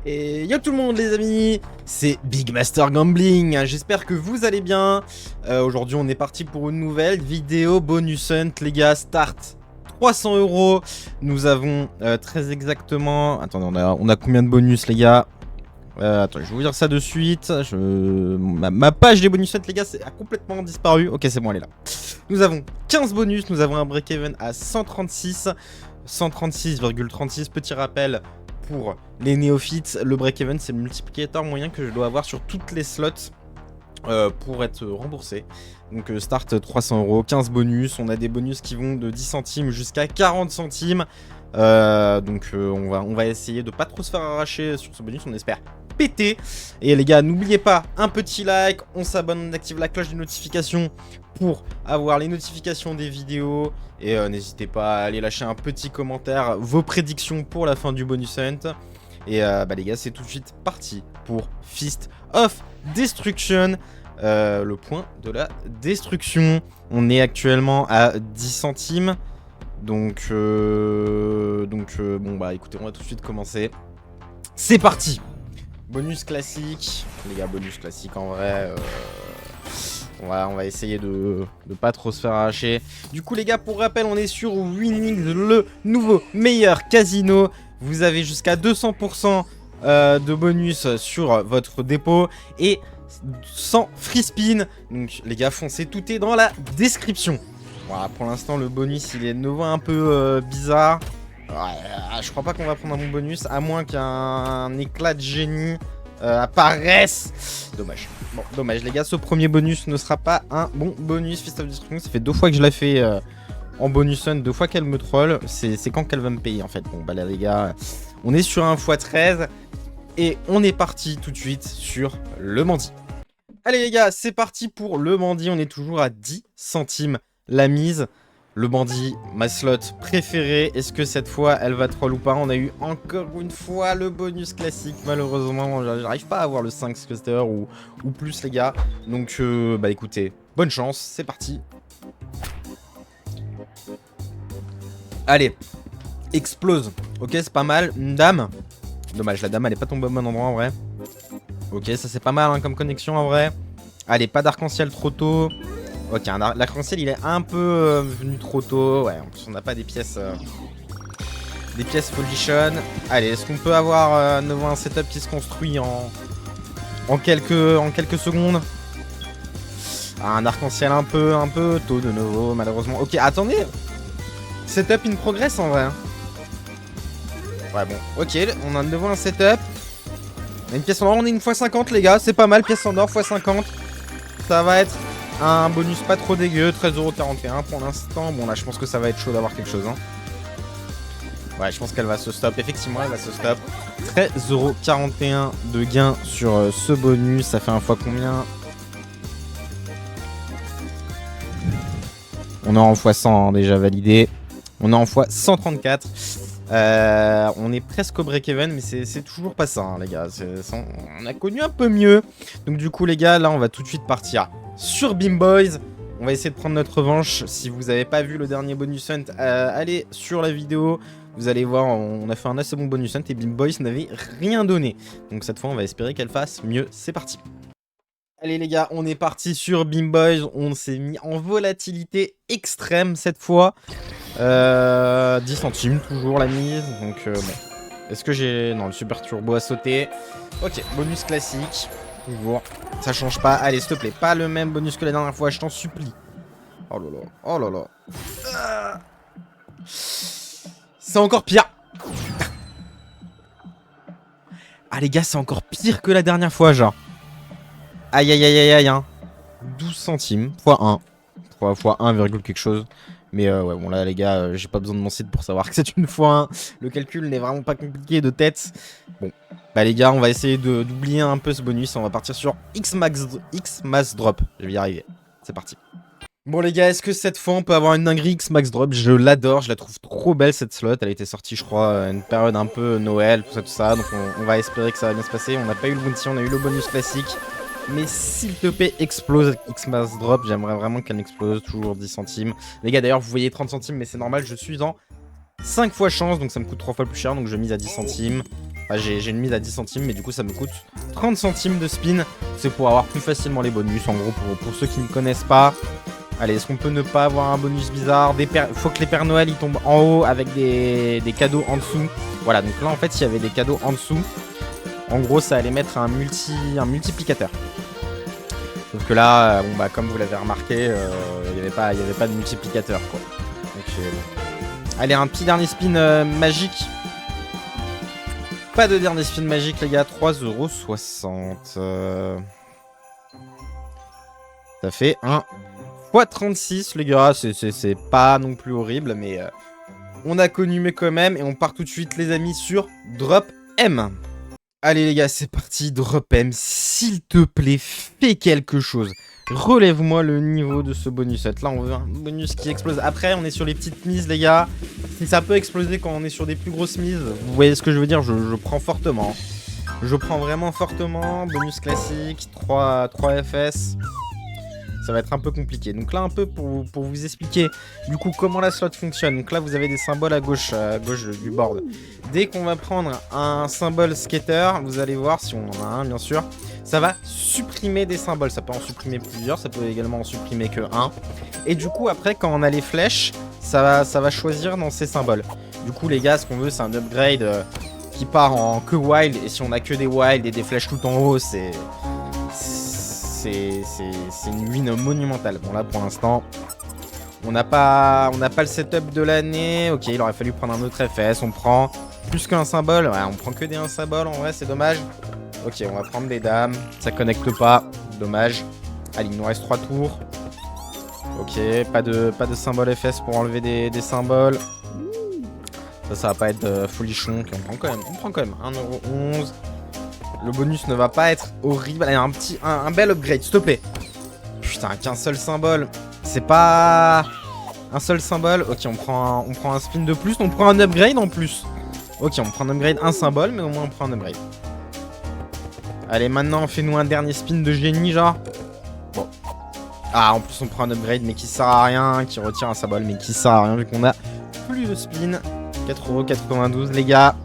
Et yo tout le monde les amis, c'est Big Master Gambling, j'espère que vous allez bien. Aujourd'hui on est parti pour une nouvelle vidéo bonus hunt les gars, start 300 €. Nous avons très exactement, attendez on a combien de bonus les gars? Attends, je vais vous dire ça de suite. Ma page des bonus hunt les gars a complètement disparu. Ok c'est bon elle est là. Nous avons 15 bonus, nous avons un break-even à 136, 136,36, petit rappel. Pour les néophytes, le break-even c'est le multiplicateur moyen que je dois avoir sur toutes les slots pour être remboursé. Donc start 300 €, 15 bonus, on a des bonus qui vont de 10 centimes jusqu'à 40 centimes. On va essayer de pas trop se faire arracher sur ce bonus, on espère péter. Et les gars, n'oubliez pas, un petit like, on s'abonne, on active la cloche des notifications pour avoir les notifications des vidéos. Et n'hésitez pas à aller lâcher un petit commentaire, vos prédictions pour la fin du bonus hunt. Et les gars, c'est tout de suite parti pour Fist of Destruction. Le point de la destruction. On est actuellement à 10 centimes. Donc bon bah écoutez, on va tout de suite commencer. C'est parti. Bonus classique. Les gars, bonus classique en vrai. On va essayer de pas trop se faire arracher. Du coup les gars, pour rappel, on est sur Winning, le nouveau meilleur casino. Vous avez jusqu'à 200% de bonus sur votre dépôt et 100 free spin. Donc les gars, foncez, tout est dans la description. Voilà, pour l'instant le bonus il est de nouveau un peu bizarre. Je crois pas qu'on va prendre un bon bonus, à moins qu'un éclat de génie apparaisse. Dommage. Bon, dommage les gars, ce premier bonus ne sera pas un bon bonus. Fist of Destruction, ça fait 2 fois que je la fais en bonus hunt, 2 fois qu'elle me troll. C'est quand qu'elle va me payer en fait. Bon bah là les gars, on est sur un x13 et on est parti tout de suite sur le bandit. Allez les gars, c'est parti pour le bandit, on est toujours à 10 centimes la mise. Le bandit, ma slot préférée. Est-ce que cette fois elle va troll ou pas? On a eu encore une fois le bonus classique. Malheureusement, j'arrive pas à avoir le 5 scatter ou plus les gars. Donc bah écoutez, bonne chance, c'est parti. Allez, explose. Ok, c'est pas mal. Une dame. Dommage, la dame elle est pas tombée au bon endroit en vrai. Ok, ça c'est pas mal hein, comme connexion en vrai. Allez, pas d'arc-en-ciel trop tôt. Ok, l'arc-en-ciel il est un peu venu trop tôt. Ouais, en plus on n'a pas des pièces folichon. Allez, est-ce qu'on peut avoir nouveau un setup qui se construit en quelques secondes? Un arc-en-ciel un peu tôt de nouveau, malheureusement. Ok, attendez. Setup in progress en vrai. Ouais, bon, ok, on a de nouveau un setup. On a une pièce en or, on est une x50 les gars, c'est pas mal, pièce en or x50. Ça va être un bonus pas trop dégueu, 13,41 € pour l'instant. Bon là je pense que ça va être chaud d'avoir quelque chose hein. Ouais, je pense qu'elle va se stop, effectivement elle va se stop. 13,41 € de gain sur ce bonus, ça fait un fois combien? On est en x100 hein, déjà validé. On est en x134. On est presque au break-even, mais c'est toujours pas ça, hein, les gars. On a connu un peu mieux. Donc, du coup, les gars, là, on va tout de suite partir sur Beam Boys. On va essayer de prendre notre revanche. Si vous n'avez pas vu le dernier bonus hunt, allez sur la vidéo. Vous allez voir, on a fait un assez bon bonus hunt et Beam Boys n'avait rien donné. Donc, cette fois, on va espérer qu'elle fasse mieux. C'est parti. Allez les gars, on est parti sur Beam Boys, on s'est mis en volatilité extrême cette fois. 10 centimes, toujours la mise, donc bon. Est-ce que j'ai... Non, le super turbo a sauté. Ok, bonus classique, toujours. Ça change pas, allez s'il te plaît, pas le même bonus que la dernière fois, je t'en supplie. Oh là là, oh là là. C'est encore pire. Ah les gars, c'est encore pire que la dernière fois, genre. Aïe aïe aïe aïe aïe hein. 12 centimes fois 1 fois 1, quelque chose. Mais ouais bon là les gars, j'ai pas besoin de mon site pour savoir que c'est une fois 1. Le calcul n'est vraiment pas compliqué de tête. Bon bah les gars, on va essayer d'oublier un peu ce bonus. On va partir sur X-Max Drop. Je vais y arriver. C'est parti. Bon les gars, est-ce que cette fois on peut avoir une dinguerie X-Max Drop? Je l'adore, je la trouve trop belle cette slot. Elle a été sortie je crois une période un peu Noël, tout ça. Donc on va espérer que ça va bien se passer. On n'a pas eu le bounty, on a eu le bonus classique. Mais s'il te plaît, explose X-Max Drop. J'aimerais vraiment qu'elle explose. Toujours 10 centimes. Les gars, d'ailleurs, vous voyez 30 centimes, mais c'est normal. Je suis en 5 fois chance, donc ça me coûte 3 fois plus cher. Donc je mise à 10 centimes. Enfin, j'ai une mise à 10 centimes, mais du coup ça me coûte 30 centimes de spin. C'est pour avoir plus facilement les bonus. En gros, pour ceux qui ne connaissent pas. Allez, est-ce qu'on peut ne pas avoir un bonus bizarre? Faut que les Pères Noël ils tombent en haut avec des cadeaux en dessous. Voilà, donc là en fait, il y avait des cadeaux en dessous. En gros, ça allait mettre un multiplicateur. Sauf que là, bon bah comme vous l'avez remarqué, il n'y avait pas de multiplicateur quoi. Donc, allez, un petit dernier spin magique. Pas de dernier spin magique les gars, 3,60 €. Ça fait un x36 les gars, c'est pas non plus horrible, mais on a connu mais quand même. Et on part tout de suite les amis sur Drop M. Allez les gars, c'est parti, Drop M, s'il te plaît, fais quelque chose. Relève-moi le niveau de ce bonus set. Là, on veut un bonus qui explose. Après, on est sur les petites mises, les gars. Si ça peut exploser quand on est sur des plus grosses mises, vous voyez ce que je veux dire, je prends fortement. Je prends vraiment fortement. Bonus classique, 3 FS. Ça va être un peu compliqué. Donc là, un peu pour vous expliquer du coup comment la slot fonctionne. Donc là, vous avez des symboles à gauche du board. Dès qu'on va prendre un symbole skater, vous allez voir, si on en a un bien sûr, ça va supprimer des symboles. Ça peut en supprimer plusieurs, ça peut également en supprimer que un. Et du coup, après, quand on a les flèches, ça va choisir dans ces symboles. Du coup, les gars, ce qu'on veut, c'est un upgrade qui part en que wild. Et si on a que des wild et des flèches tout en haut, c'est une win monumentale. Bon là pour l'instant on n'a pas le setup de l'année. Ok, il aurait fallu prendre un autre FS. On prend plus qu'un symbole. Ouais, on prend que des 1 symboles en vrai, c'est dommage. Ok, on va prendre des dames. Ça connecte pas, dommage. Allez, il nous reste 3 tours. Ok, pas de symbole FS pour enlever des symboles. Ça va pas être folichon. Ok, on prend quand même 1,11 €. Le bonus ne va pas être horrible. Allez, un bel upgrade, s'il te plaît. Putain, qu'un seul symbole. C'est pas un seul symbole. Ok, on prend un spin de plus. On prend un upgrade en plus. Ok, on prend un upgrade, un symbole, mais au moins on prend un upgrade. Allez, maintenant, fais-nous un dernier spin de génie, genre. Bon. Ah, en plus, on prend un upgrade, mais qui sert à rien. Qui retire un symbole, mais qui sert à rien, vu qu'on a plus de spin. 4,92 €, les gars.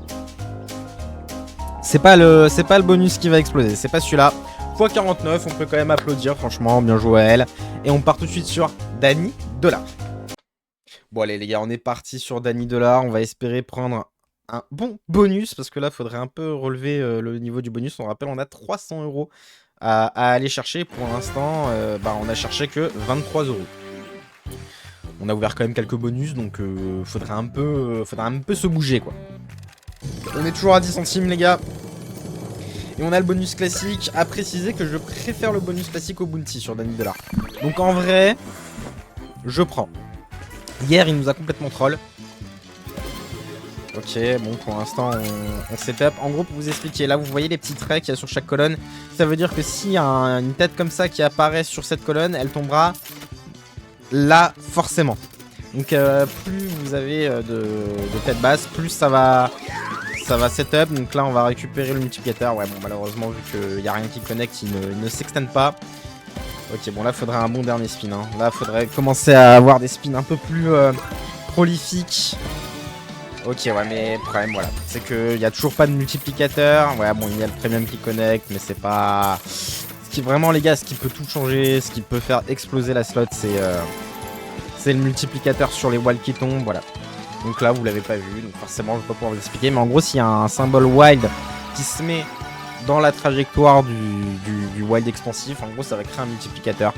C'est pas le bonus qui va exploser, c'est pas celui-là. x49, on peut quand même applaudir, franchement, bien joué à elle. Et on part tout de suite sur Danny Dollar. Bon allez les gars, on est parti sur Danny Dollar. On va espérer prendre un bon bonus, parce que là, il faudrait un peu relever le niveau du bonus. On rappelle, on a 300 € à aller chercher. Pour l'instant, on a cherché que 23 €. On a ouvert quand même quelques bonus, donc faudrait un peu se bouger quoi. On est toujours à 10 centimes les gars. Et on a le bonus classique. À préciser que je préfère le bonus classique au bounty sur Danny Dollar. Donc en vrai, je prends. Hier il nous a complètement troll. Ok, bon pour l'instant on setup. En gros pour vous expliquer, là vous voyez les petits traits qu'il y a sur chaque colonne. Ça veut dire que s'il y a une tête comme ça qui apparaît sur cette colonne, elle tombera là forcément. Donc plus vous avez de tête basse, plus ça va setup. Donc là on va récupérer le multiplicateur. Ouais bon malheureusement vu qu'il n'y a rien qui connecte, il ne s'extend pas. Ok bon là faudrait un bon dernier spin hein. Là faudrait commencer à avoir des spins un peu plus prolifiques. Ok ouais mais le problème voilà, c'est qu'il n'y a toujours pas de multiplicateur. Ouais bon il y a le premium qui connecte, mais c'est pas... Ce qui vraiment les gars, ce qui peut tout changer, ce qui peut faire exploser la slot, c'est le multiplicateur sur les walls qui tombent, voilà. Donc là vous l'avez pas vu, donc forcément je vais pas pouvoir vous expliquer. Mais en gros s'il y a un symbole wild qui se met dans la trajectoire du wild expansif, en gros ça va créer un multiplicateur.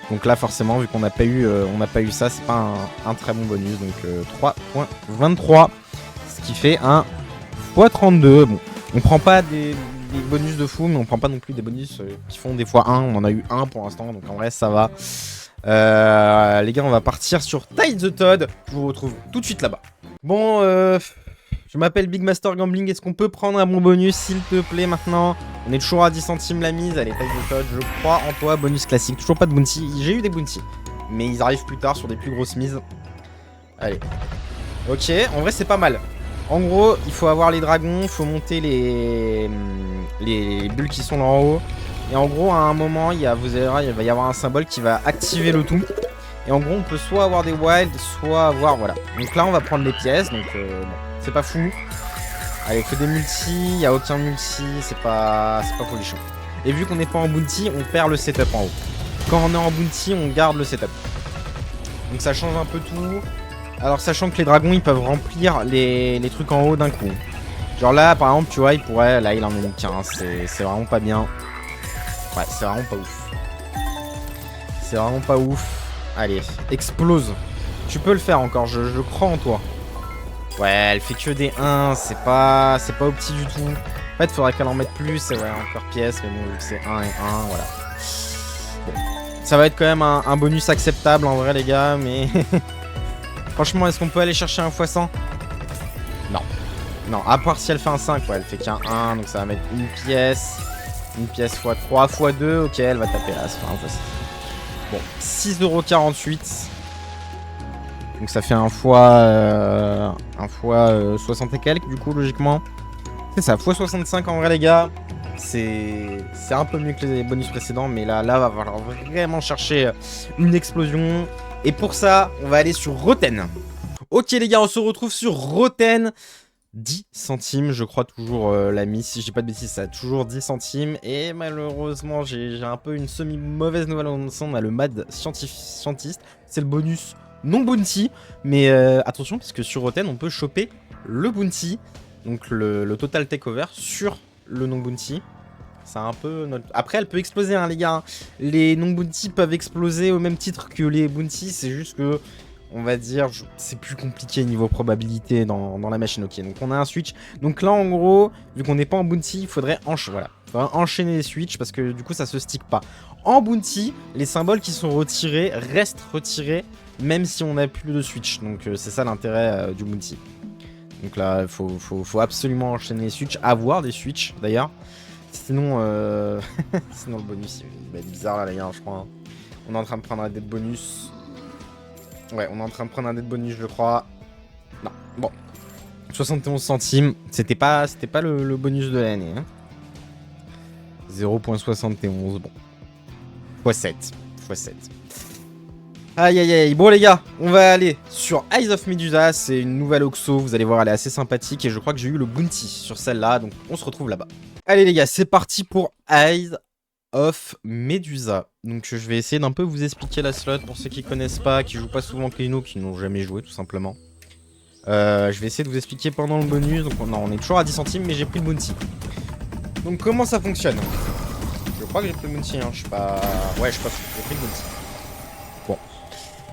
Donc là forcément vu qu'on n'a pas eu ça, c'est pas un très bon bonus. Donc 3,23, ce qui fait un x32. Bon, on prend pas des bonus de fou, mais on prend pas non plus des bonus qui font des fois 1. On en a eu 1 pour l'instant, donc en vrai ça va. Les gars, on va partir sur Tide the Todd. Je vous retrouve tout de suite là-bas. Bon, je m'appelle Big Master Gambling. Est-ce qu'on peut prendre un bon bonus, s'il te plaît, maintenant? On est toujours à 10 centimes la mise. Allez, Tide the Todd, je crois en toi. Bonus classique. Toujours pas de bounty. J'ai eu des bounty, mais ils arrivent plus tard sur des plus grosses mises. Allez. Ok, en vrai, c'est pas mal. En gros, il faut avoir les dragons. Il faut monter les bulles qui sont là en haut. Et en gros, à un moment, vous allez voir, il va y avoir un symbole qui va activer le tout. Et en gros, on peut soit avoir des wilds, soit avoir... Voilà. Donc là, on va prendre les pièces. Donc, bon, c'est pas fou. Allez, que des multi, il y a aucun multi, c'est pas folichon. Et vu qu'on n'est pas en bounty, on perd le setup en haut. Quand on est en bounty, on garde le setup. Donc ça change un peu tout. Alors sachant que les dragons, ils peuvent remplir les trucs en haut d'un coup. Genre là, par exemple, tu vois, il pourrait... Là, il en met une 15, c'est vraiment pas bien. Ouais, c'est vraiment pas ouf. C'est vraiment pas ouf. Allez, explose. Tu peux le faire encore, je crois en toi. Ouais, elle fait que des 1, c'est pas opti du tout. En fait, faudrait qu'elle en mette plus, et ouais, encore pièce, mais bon, vu que c'est 1 et 1, voilà. Bon. Ça va être quand même un bonus acceptable en vrai, les gars, mais... Franchement, est-ce qu'on peut aller chercher un x100? Non. Non, à part si elle fait un 5, ouais, elle fait qu'un 1, donc ça va mettre une pièce x3, x2, ok, elle va taper là, ça fait un x6. Bon, 6,48 €. Donc ça fait un fois 60 et quelques, du coup, logiquement. C'est ça, x 65 en vrai, les gars. C'est un peu mieux que les bonus précédents, mais là, va falloir vraiment chercher une explosion. Et pour ça, on va aller sur Roten. Ok, les gars, on se retrouve sur Roten. 10 centimes, je crois toujours la mise. Si je dis pas de bêtises, ça a toujours 10 centimes. Et malheureusement, j'ai un peu une semi-mauvaise nouvelle à annoncer. On a le MAD scientiste. C'est le bonus non bounty. Mais attention, parce que sur Roten, on peut choper le bounty. Donc le total takeover sur le non bounty. C'est un peu notre... Après, elle peut exploser, hein, les gars. Les non bounty peuvent exploser au même titre que les bounty. C'est juste que... On va dire, c'est plus compliqué niveau probabilité dans la machine. Ok, donc on a un switch. Donc là, en gros, vu qu'on n'est pas en bounty, il faudrait enchaîner les switches parce que du coup, ça se stick pas. En bounty, les symboles qui sont retirés restent retirés même si on n'a plus de switch. Donc c'est ça l'intérêt du bounty. Donc là, il faut absolument enchaîner les switches, avoir des switches d'ailleurs. Sinon, sinon le bonus il va être bizarre là, les gars, je crois. Hein. On est en train de prendre un dé de bonus. Ouais, on est en train de prendre un dé de bonus, je crois. Non, bon. 71 centimes. C'était pas le bonus de l'année. Hein. 0.71, bon. x7. x7. Aïe aïe aïe. Bon, les gars, on va aller sur Eyes of Medusa. C'est une nouvelle Oxo. Vous allez voir, elle est assez sympathique. Et je crois que j'ai eu le bounty sur celle-là. Donc, on se retrouve là-bas. Allez, les gars, c'est parti pour Eyes of Medusa. Donc je vais essayer d'un peu vous expliquer la slot pour ceux qui connaissent pas, qui jouent pas souvent Clino, qui n'ont jamais joué tout simplement. Je vais essayer de vous expliquer pendant le bonus. Donc on est toujours à 10 centimes mais j'ai pris le bounty. Donc comment ça fonctionne? Je crois que j'ai pris le bounty, hein. Je sais pas... Ouais, je sais pas, j'ai pris le bounty. Bon.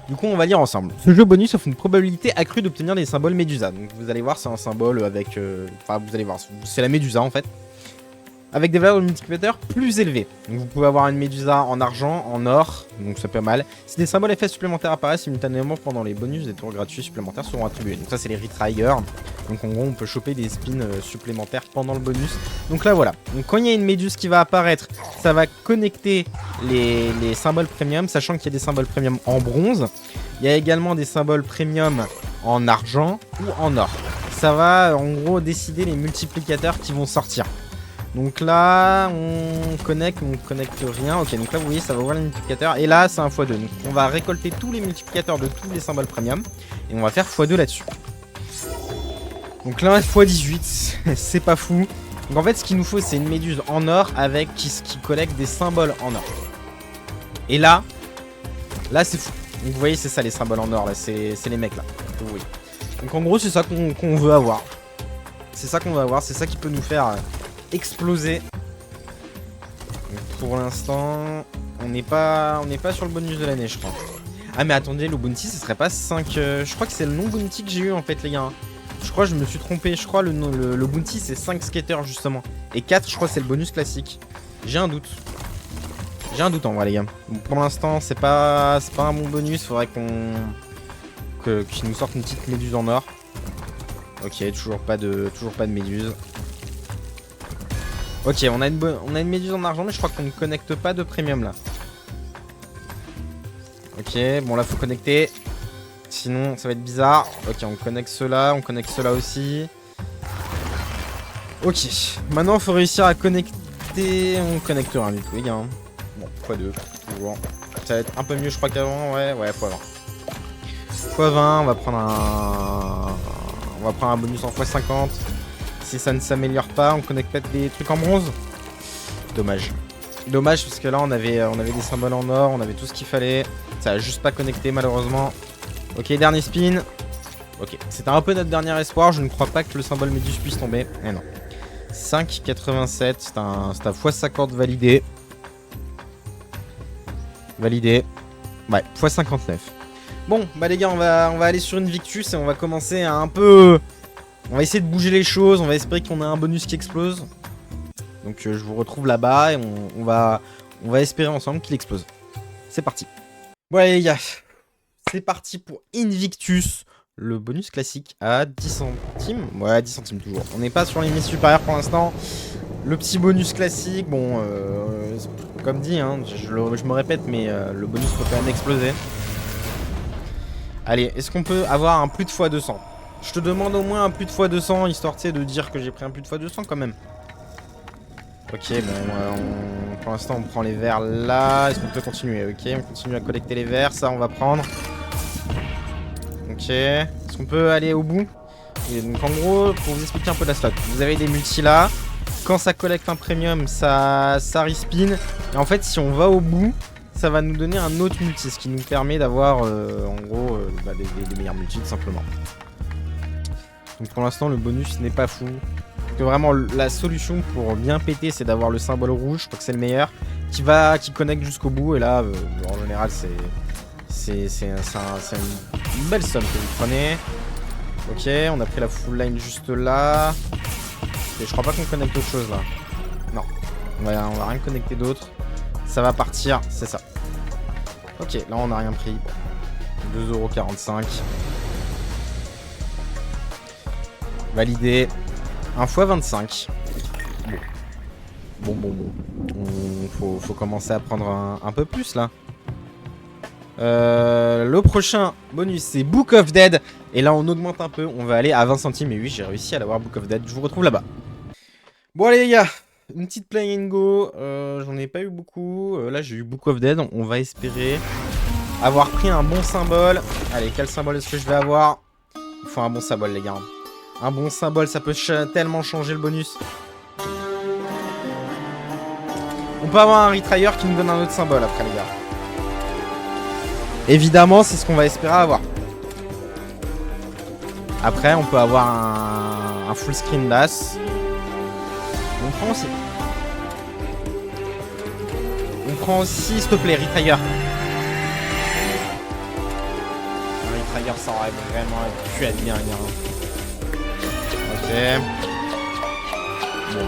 Du coup on va lire ensemble. Ce jeu bonus offre une probabilité accrue d'obtenir des symboles Medusa. Donc vous allez voir, c'est un symbole avec... Enfin vous allez voir, c'est la Medusa en fait. Avec des valeurs de multiplicateurs plus élevées. Donc vous pouvez avoir une Médusa en argent, en or, donc c'est pas mal. Si des symboles effets supplémentaires apparaissent simultanément pendant les bonus, des tours gratuits supplémentaires seront attribués. Donc ça c'est les retriers. Donc en gros on peut choper des spins supplémentaires pendant le bonus. Donc là voilà. Donc quand il y a une Méduse qui va apparaître, ça va connecter les symboles premium, sachant qu'il y a des symboles premium en bronze. Il y a également des symboles premium en argent ou en or. Ça va en gros décider les multiplicateurs qui vont sortir. Donc là, on connecte rien. Ok, donc là, vous voyez, ça va ouvrir les multiplicateurs. Et là, c'est un x2. Donc on va récolter tous les multiplicateurs de tous les symboles premium. Et on va faire x2 là-dessus. Donc là, x18. C'est pas fou. Donc en fait, ce qu'il nous faut, c'est une méduse en or avec qui collecte des symboles en or. Et là c'est fou. Donc vous voyez, c'est ça les symboles en or. Là, c'est les mecs là. Oui. Donc en gros, c'est ça qu'on veut avoir. C'est ça qu'on veut avoir. C'est ça qui peut nous faire... exploser. Donc pour l'instant, on n'est pas sur le bonus de l'année, je crois. Ah mais attendez, le bounty, ce serait pas 5... je crois que c'est le non bounty que j'ai eu en fait, les gars. Je crois que je me suis trompé. Je crois le bounty, c'est 5 skaters justement. Et 4, je crois, c'est le bonus classique. J'ai un doute. J'ai un doute en vrai, les gars. Donc, pour l'instant, c'est pas un bon bonus. Faudrait qu'il nous sorte une petite méduse en or. Ok, toujours pas de méduse. Ok, on a une méduse en argent, mais je crois qu'on ne connecte pas de premium là. Ok, bon là faut connecter. Sinon ça va être bizarre. Ok, on connecte cela aussi. Ok, maintenant il faut réussir à connecter. On connecte rien du tout, les gars. Bon, x2, toujours. Ça va être un peu mieux, je crois qu'avant. Ouais, x20. x20, on va prendre un bonus en x50. Si ça ne s'améliore pas, on connecte peut-être des trucs en bronze. Dommage. Dommage parce que là on avait des symboles en or, on avait tout ce qu'il fallait. Ça a juste pas connecté malheureusement. Ok, dernier spin. Ok, c'était un peu notre dernier espoir. Je ne crois pas que le symbole Méduse puisse tomber. Eh non. 5,87. C'est un x50 validé. Validé. Ouais, x59. Bon, bah les gars, on va aller sur Invictus et on va commencer à un peu... On va essayer de bouger les choses. On va espérer qu'on a un bonus qui explose. Donc je vous retrouve là-bas et on va espérer ensemble qu'il explose. C'est parti. Bon allez les gars, c'est parti pour Invictus. Le bonus classique à 10 centimes. Ouais, 10 centimes toujours. On n'est pas sur les mises supérieures pour l'instant. Le petit bonus classique, bon, comme dit, hein, je me répète, mais le bonus peut quand même exploser. Allez, est-ce qu'on peut avoir un plus de x200? Je te demande au moins un plus de x200, histoire de dire que j'ai pris un plus de x200 quand même. Ok, bon, pour l'instant on prend les verres là. Est-ce qu'on peut continuer? Ok, on continue à collecter les verres, ça on va prendre. Ok, est-ce qu'on peut aller au bout? Et donc en gros, pour vous expliquer un peu la slot, vous avez des multis là. Quand ça collecte un premium, ça respin. Et en fait, si on va au bout, ça va nous donner un autre multi, ce qui nous permet d'avoir en gros des meilleurs multis tout simplement. Donc pour l'instant, le bonus n'est pas fou. Que vraiment la solution pour bien péter, c'est d'avoir le symbole rouge. Je crois que c'est le meilleur, qui connecte jusqu'au bout. Et là, en général, c'est une belle somme que vous prenez. Ok, on a pris la full line juste là. Et je crois pas qu'on connecte autre chose là. Non, on va rien connecter d'autre. Ça va partir, c'est ça. Ok, là on n'a rien pris. 2,45 €. Validé. 1 x 25. Bon. Faut commencer à prendre un peu plus là. Le prochain bonus c'est Book of Dead. Et là on augmente un peu. On va aller à 20 centimes. Et oui, j'ai réussi à l'avoir Book of Dead. Je vous retrouve là-bas. Bon allez les gars, une petite play and go. J'en ai pas eu beaucoup. Là j'ai eu Book of Dead. On va espérer avoir pris un bon symbole. Allez, quel symbole est-ce que je vais avoir? Il faut un bon symbole les gars. Un bon symbole, ça peut tellement changer le bonus. On peut avoir un retry qui nous donne un autre symbole après les gars. Évidemment, c'est ce qu'on va espérer avoir. Après, on peut avoir un full screen d'as. On prend aussi. On prend aussi, s'il te plaît, retry. Un retry, ça aurait vraiment pu être bien, les gars. Ok. Bon.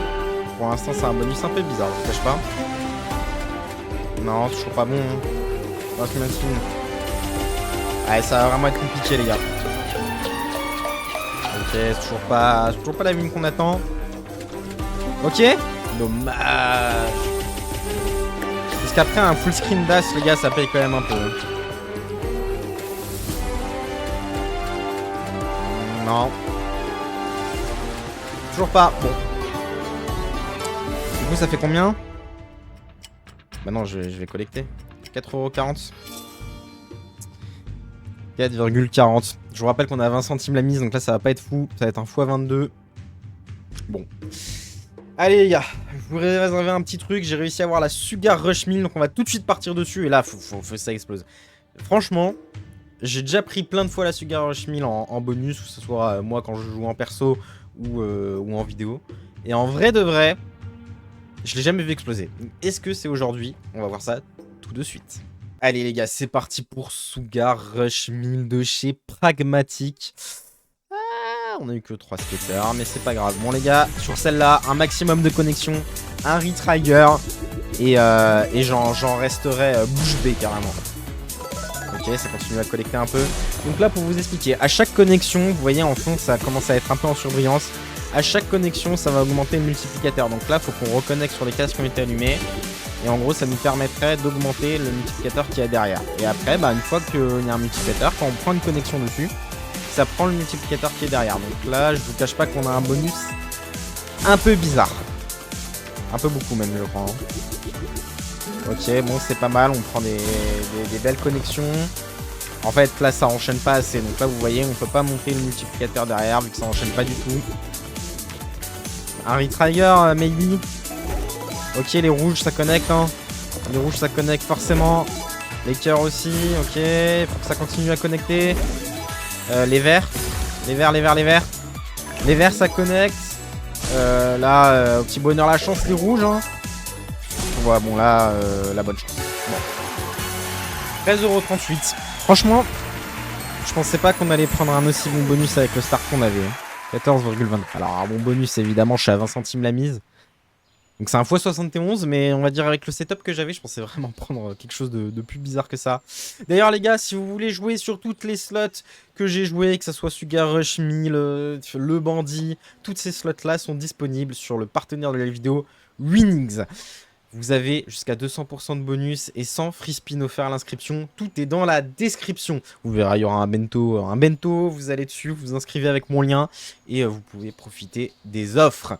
Pour l'instant, c'est un bonus un peu bizarre, je ne cache pas. Non, toujours pas bon. Oh, combien de spins? Ouais, ça va vraiment être compliqué, les gars. Ok, c'est toujours pas la mine qu'on attend. Ok. Dommage. Parce qu'après, un full screen d'as, les gars, ça paye quand même un peu. Non. Toujours pas. Bon. Du coup, ça fait combien? Bah non, je vais collecter. 4,40 €. 4,40. Je vous rappelle qu'on a 20 centimes la mise, donc là, ça va pas être fou. Ça va être un x22. Bon. Allez, les gars. Je voudrais réserver un petit truc. J'ai réussi à avoir la Sugar Rush 1000, donc on va tout de suite partir dessus. Et là, faut que ça explose. Franchement... J'ai déjà pris plein de fois la Sugar Rush 1000 en bonus, que ce soit moi quand je joue en perso ou en vidéo. Et en vrai de vrai, je l'ai jamais vu exploser. Est-ce que c'est aujourd'hui? On va voir ça tout de suite. Allez les gars, c'est parti pour Sugar Rush 1000 de chez Pragmatic. On a eu que 3 skaters, mais c'est pas grave. Bon les gars, sur celle-là, un maximum de connexion, un retrigger, et j'en resterai bouche bée carrément. Ok, ça continue à collecter un peu. Donc là, pour vous expliquer, à chaque connexion, vous voyez en fond, ça commence à être un peu en surbrillance. À chaque connexion, ça va augmenter le multiplicateur. Donc là, il faut qu'on reconnecte sur les cases qui ont été allumées. Et en gros, ça nous permettrait d'augmenter le multiplicateur qu'il y a derrière. Et après, bah, une fois qu'il y a un multiplicateur, quand on prend une connexion dessus, ça prend le multiplicateur qui est derrière. Donc là, je vous cache pas qu'on a un bonus un peu bizarre. Un peu beaucoup même, je crois. Ok, bon, c'est pas mal. On prend des belles connexions. En fait, là, ça enchaîne pas assez. Donc là, vous voyez, on peut pas monter le multiplicateur derrière, vu que ça enchaîne pas du tout. Un Retrigger, maybe. Ok, les rouges, ça connecte, hein. Les rouges, ça connecte forcément. Les cœurs aussi, ok. Faut que ça continue à connecter. Les verts. Les verts, les verts, les verts. Les verts, ça connecte. Là, au petit bonheur, la chance, les rouges, hein. Voilà, bon, là, la bonne chance. Bon. 13,38 €. Franchement, je pensais pas qu'on allait prendre un aussi bon bonus avec le start qu'on avait. 14,20. Alors, un bon bonus, évidemment, je suis à 20 centimes la mise. Donc, c'est un x71, mais on va dire avec le setup que j'avais, je pensais vraiment prendre quelque chose de plus bizarre que ça. D'ailleurs, les gars, si vous voulez jouer sur toutes les slots que j'ai joué, que ce soit Sugar Rush 1000, le Bandit, toutes ces slots-là sont disponibles sur le partenaire de la vidéo, Winnings. Vous avez jusqu'à 200% de bonus et 100 free spin offerts à l'inscription. Tout est dans la description. Vous verrez, il y aura un bento. Vous allez dessus, vous inscrivez avec mon lien et vous pouvez profiter des offres.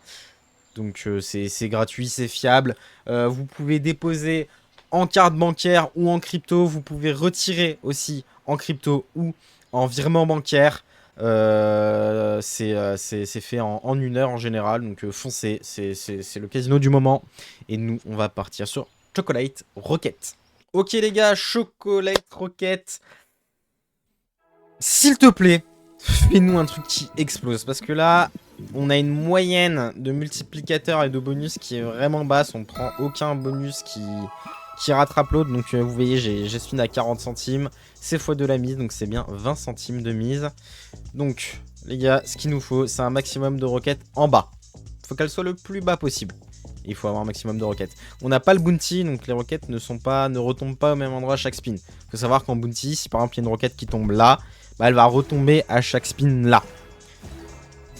Donc c'est gratuit, c'est fiable. Vous pouvez déposer en carte bancaire ou en crypto. Vous pouvez retirer aussi en crypto ou en virement bancaire. C'est fait en 1 heure en général, donc foncez, c'est le casino du moment. Et nous, on va partir sur Chocolate Rocket. Ok les gars, Chocolate Rocket. S'il te plaît, fais-nous un truc qui explose. Parce que là, on a une moyenne de multiplicateurs et de bonus qui est vraiment basse. On prend aucun bonus qui rattrape l'autre. Donc vous voyez, j'ai spin à 40 centimes. C'est x2 la mise, donc c'est bien 20 centimes de mise. Donc les gars, ce qu'il nous faut, c'est un maximum de roquettes en bas. Il faut qu'elle soit le plus bas possible. Il faut avoir un maximum de roquettes. On n'a pas le bounty, donc les roquettes ne retombent pas au même endroit à chaque spin. Il faut savoir qu'en bounty, si par exemple il y a une roquette qui tombe là, bah, elle va retomber à chaque spin là.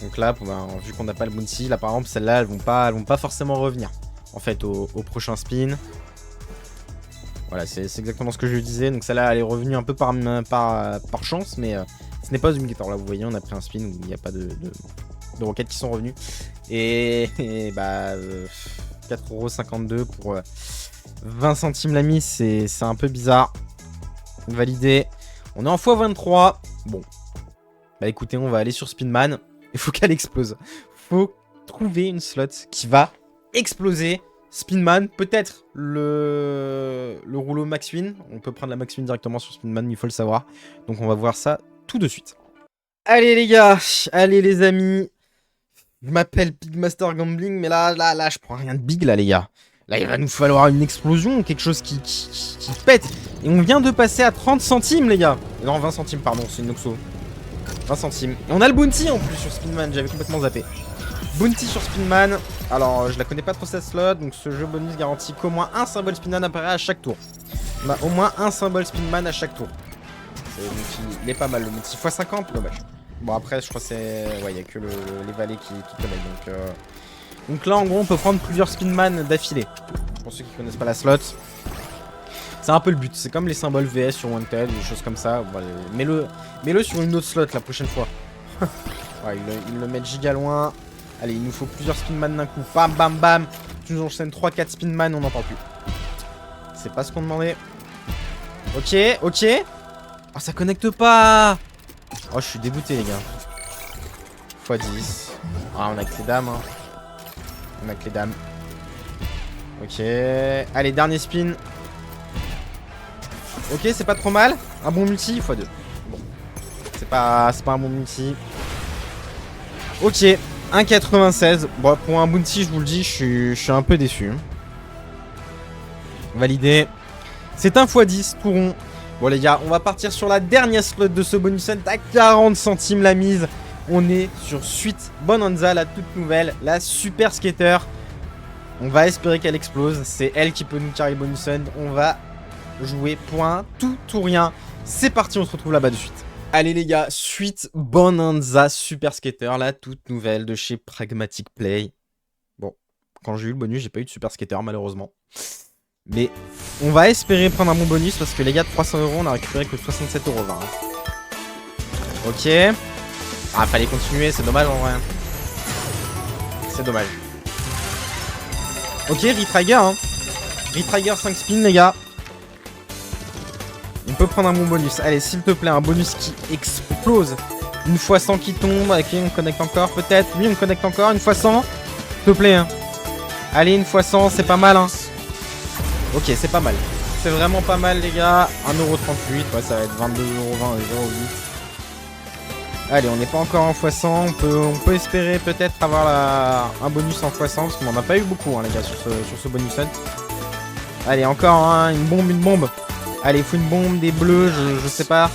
Donc là, bah, vu qu'on n'a pas le bounty, là par exemple, celles-là, elles vont pas forcément revenir. En fait, au prochain spin. Voilà, c'est exactement ce que je disais. Donc celle-là, elle est revenue un peu par chance, mais ce n'est pas obligatoire. Là, vous voyez, on a pris un spin où il n'y a pas de roquettes qui sont revenues. Et bah, 4,52 € pour 20 centimes la mise, c'est un peu bizarre. Validé. On est en x23. Bon. Bah écoutez, on va aller sur Spinman. Il faut qu'elle explose. Faut trouver une slot qui va exploser. Spinman, peut-être le rouleau Max Win. On peut prendre la Max Win directement sur Spinman, il faut le savoir. Donc on va voir ça tout de suite. Allez les gars, allez les amis. Je m'appelle Big Master Gambling, mais là, je prends rien de big là les gars. Là, il va nous falloir une explosion, quelque chose qui pète. Et on vient de passer à 30 centimes les gars. Non, 20 centimes, pardon, c'est une Oxo. 20 centimes. Et on a le bounty en plus sur Spinman, j'avais complètement zappé. Bounty sur Spinman. Alors, je la connais pas trop cette slot, donc ce jeu bonus garantit qu'au moins un symbole Spinman apparaît à chaque tour. On a au moins un symbole Spinman à chaque tour. Il est pas mal le bounty. x50, dommage. Bon, après, je crois que c'est. Ouais, il n'y a que les valets qui connectent. Donc là, en gros, on peut prendre plusieurs Spinman d'affilée. Pour ceux qui connaissent pas la slot. C'est un peu le but. C'est comme les symboles VS sur Wanted, des choses comme ça. Bon, mets-le sur une autre slot la prochaine fois. Ouais, ils le mettent giga loin. Allez, il nous faut plusieurs Spinman d'un coup. Bam, bam, bam. Tu nous enchaînes 3-4 Spinman, on n'en parle plus. C'est pas ce qu'on demandait. Ok, ok. Oh, ça connecte pas. Oh, je suis dégoûté, les gars. x10. Ah, on a que les dames, hein. On a que les dames. Ok. Allez, dernier spin. Ok, c'est pas trop mal. Un bon multi, x2. Bon. C'est pas un bon multi. Ok. 1,96. Bon, pour un bounty, je vous le dis, je suis un peu déçu. Validé. C'est un x10, tout rond. Bon, les gars, on va partir sur la dernière slot de ce bonus hunt à 40 centimes la mise. On est sur Sweet Bonanza, la toute nouvelle, la super skater. On va espérer qu'elle explose. C'est elle qui peut nous carry le bonus hunt. On va jouer pour un tout ou rien. C'est parti, on se retrouve là-bas de suite. Allez les gars, Sweet Bonanza Super Skater, la toute nouvelle de chez Pragmatic Play. Bon, quand j'ai eu le bonus, j'ai pas eu de Super Skater malheureusement. Mais on va espérer prendre un bon bonus parce que les gars, de 300 €, on a récupéré que 67,20 €. Ok. Ah, fallait continuer, c'est dommage en vrai. C'est dommage. Ok, Retrigger, hein. Retrigger 5 spins les gars. On peut prendre un bon bonus. Allez, s'il te plaît, un bonus qui explose. Une fois 100 qui tombe. Ok, on connecte encore peut-être. Oui, on connecte encore. Une fois 100. S'il te plaît, hein. Allez, une fois 100, c'est pas mal, hein. Ok, c'est pas mal. C'est vraiment pas mal, les gars. 1,38€. Ouais, ça va être 22,20€, 0,8. Allez, on n'est pas encore en x100. On peut espérer peut-être avoir un bonus en x100. Parce qu'on n'en a pas eu beaucoup, hein, les gars, sur ce bonus hunt. Allez, encore hein, une bombe. Allez, il faut une bombe, des bleus, je sais pas.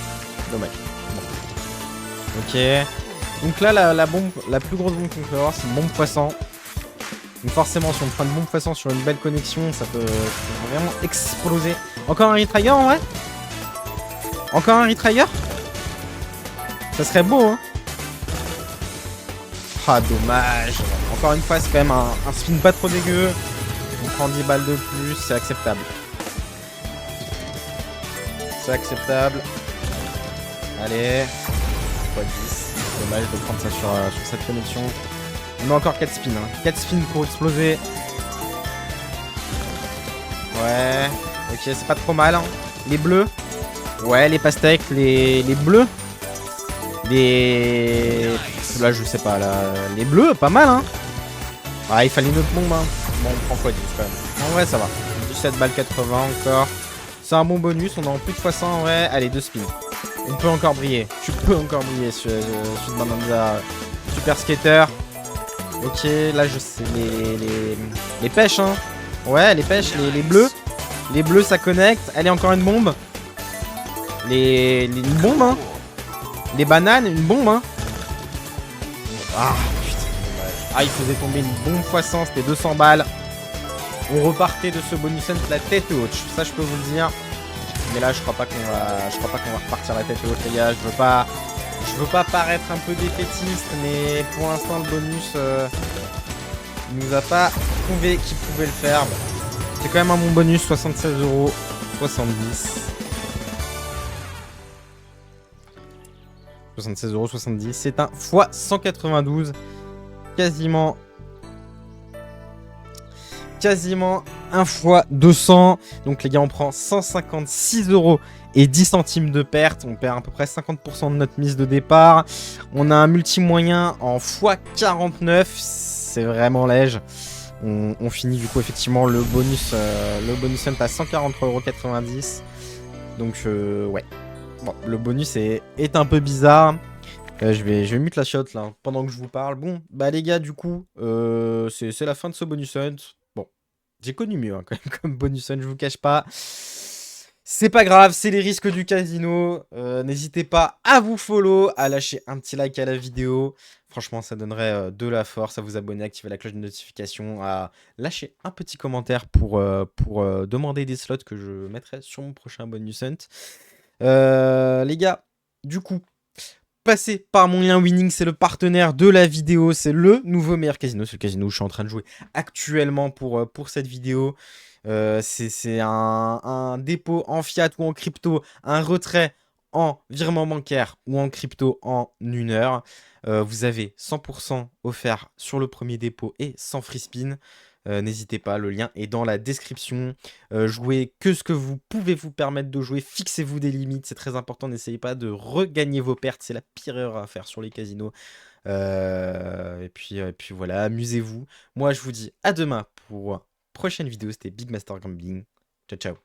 Dommage. Bon. Ok. Donc là, la plus grosse bombe qu'on peut avoir, c'est une bombe x100. Donc forcément, si on prend une bombe x100 sur une belle connexion, ça peut vraiment exploser. Encore un retrigger en vrai? Encore un retrigger? Ça serait beau, hein. Ah, dommage. Encore une fois, c'est quand même un spin pas trop dégueu. On prend 10 balles de plus, c'est acceptable. C'est acceptable. Allez. x10. Dommage de prendre ça sur cette connexion. On a encore 4 spins. Hein. 4 spins pour exploser. Ouais. Ok, c'est pas trop mal. Hein. Les bleus. Ouais, les pastèques, les bleus. Là, je sais pas. Là, les bleus, pas mal. Hein. Ah, il fallait une autre bombe. Hein. Bon, on prend x10 quand même. En vrai, ça va. 17 balles 80 encore. C'est un bon bonus. On est en plus de x100 en vrai. Allez, 2 spins. On peut encore briller. Tu peux encore briller sur Bonanza Super Skater. Ok, là je sais les pêches hein. Ouais, les pêches, les bleus. Les bleus ça connecte. Allez, encore une bombe. Une bombe hein. Les bananes, une bombe hein. Ah putain, dommage. Ah, il faisait tomber une bombe x100, c'était 200 balles. On repartait de ce bonus hunt la tête haute. Ça je peux vous le dire. Mais là je crois pas qu'on va repartir la tête haute les gars. Je veux pas paraître un peu défaitiste, mais pour l'instant le bonus nous a pas prouvé qu'il pouvait le faire. Bon. C'est quand même un bon bonus, 76,70€. 76,70€, c'est un x 192. Quasiment un x 200. Donc les gars, on prend 156€ et 10 centimes de perte. On perd à peu près 50% de notre mise de départ. On a un multi-moyen en x 49. C'est vraiment léger. On finit du coup effectivement le bonus hunt à 143,90€. Donc ouais. Bon, le bonus est un peu bizarre. Je vais mute la shot là pendant que je vous parle. Bon, bah les gars, du coup, c'est la fin de ce bonus hunt. Bon, j'ai connu mieux hein, quand même comme bonus hunt, je vous cache pas. C'est pas grave, c'est les risques du casino. N'hésitez pas à vous follow, à lâcher un petit like à la vidéo. Franchement, ça donnerait de la force, à vous abonner, activer la cloche de notification, à lâcher un petit commentaire pour demander des slots que je mettrai sur mon prochain bonus hunt. Les gars, du coup, passez par mon lien Winning, c'est le partenaire de la vidéo, c'est le nouveau meilleur casino, c'est le casino où je suis en train de jouer actuellement pour cette vidéo. C'est un dépôt en fiat ou en crypto, un retrait en virement bancaire ou en crypto en 1 heure. Vous avez 100% offert sur le premier dépôt et sans free spin. N'hésitez pas, le lien est dans la description. Jouez que ce que vous pouvez vous permettre de jouer. Fixez-vous des limites, c'est très important. N'essayez pas de regagner vos pertes. C'est la pire erreur à faire sur les casinos. Et puis voilà, amusez-vous. Moi, je vous dis à demain pour prochaine vidéo. C'était Big Master Gambling. Ciao, ciao.